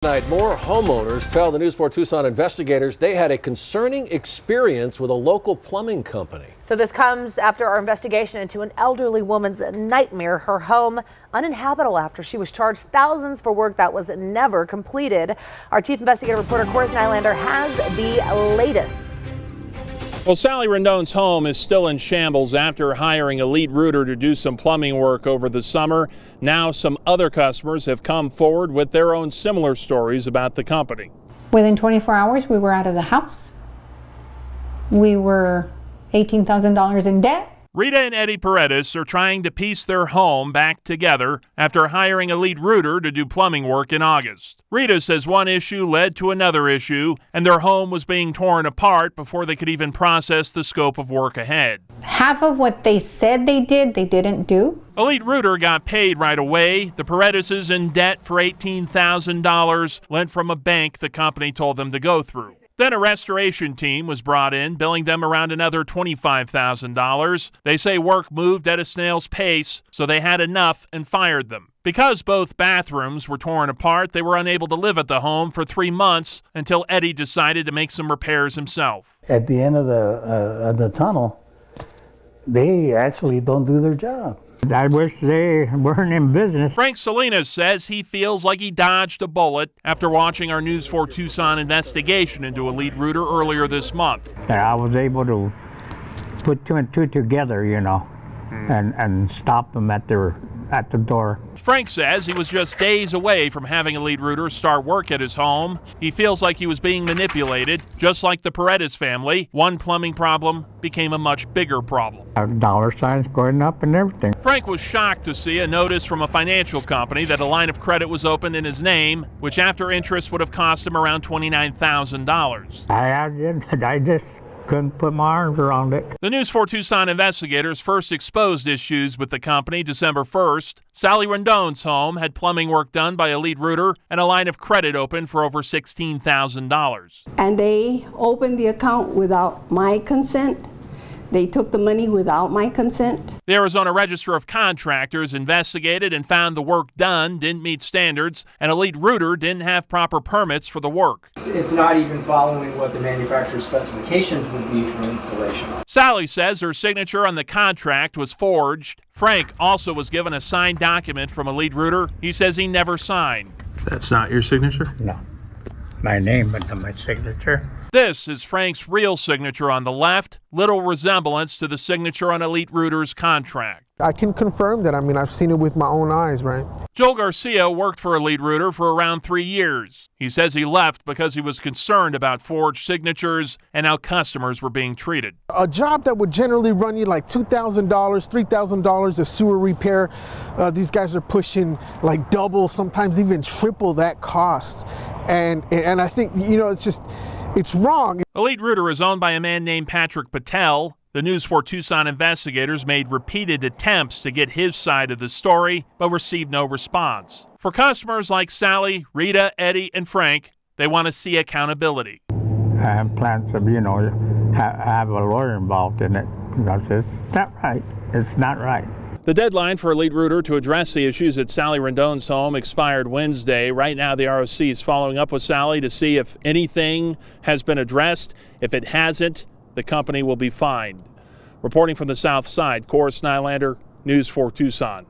Tonight, more homeowners tell the News 4 Tucson investigators they had a concerning experience with a local plumbing company. So this comes after our investigation into an elderly woman's nightmare, her home uninhabitable after she was charged thousands for work that was never completed. Our chief investigative reporter, Corey Nylander, has the latest. Well, Sally Rendon's home is still in shambles after hiring Elite Rooter to do some plumbing work over the summer. Now some other customers have come forward with their own similar stories about the company. Within 24 hours, we were out of the house. We were $18,000 in debt. Rita and Eddie Paredes are trying to piece their home back together after hiring Elite Rooter to do plumbing work in August. Rita says one issue led to another issue, and their home was being torn apart before they could even process the scope of work ahead. Half of what they said they did, they didn't do. Elite Rooter got paid right away. The Paredes in debt for $18,000 lent from a bank the company told them to go through. Then a restoration team was brought in, billing them around another $25,000. They say work moved at a snail's pace, so they had enough and fired them. Because both bathrooms were torn apart, they were unable to live at the home for 3 months until Eddie decided to make some repairs himself. At the end of the tunnel, they actually don't do their job. I wish they weren't in business. Frank Salinas says he feels like he dodged a bullet after watching our News 4 Tucson investigation into Elite Rooter earlier this month. I was able to put two and two together, you know, and stop them at the door. Frank says he was just days away from having Elite Rooter start work at his home. He feels like he was being manipulated, just like the Paredes family. One plumbing problem became a much bigger problem. Dollar signs going up and everything. Frank was shocked to see a notice from a financial company that a line of credit was opened in his name, which after interest would have cost him around $29,000. I just couldn't put my arms around it. The News 4 Tucson investigators first exposed issues with the company December 1st. Sally Rendon's home had plumbing work done by Elite Rooter and a line of credit open for over $16,000. And they opened the account without my consent. They took the money without my consent. The Arizona Register of Contractors investigated and found the work done didn't meet standards, and Elite Rooter didn't have proper permits for the work. It's not even following what the manufacturer's specifications would be for installation. Sally says her signature on the contract was forged. Frank also was given a signed document from Elite Rooter. He says he never signed. That's not your signature? No. My name, but not my signature. This is Frank's real signature on the left, little resemblance to the signature on Elite Rooter's contract. I can confirm that. I mean, I've seen it with my own eyes, right? Joel Garcia worked for Elite Rooter for around 3 years. He says he left because he was concerned about forged signatures and how customers were being treated. A job that would generally run you like $2,000, $3,000 a sewer repair, these guys are pushing like double, sometimes even triple that cost. And I think, you know, it's wrong. Elite Rooter is owned by a man named Patrick Patel. The News 4 Tucson investigators made repeated attempts to get his side of the story, but received no response. For customers like Sally, Rita, Eddie, and Frank, they want to see accountability. I have plans to, you know, have a lawyer involved in it because it's not right. It's not right. The deadline for Elite Rooter to address the issues at Sally Rendon's home expired Wednesday. Right now, the ROC is following up with Sally to see if anything has been addressed. If it hasn't, the company will be fined. Reporting from the South Side, Corey Nylander, News 4 Tucson.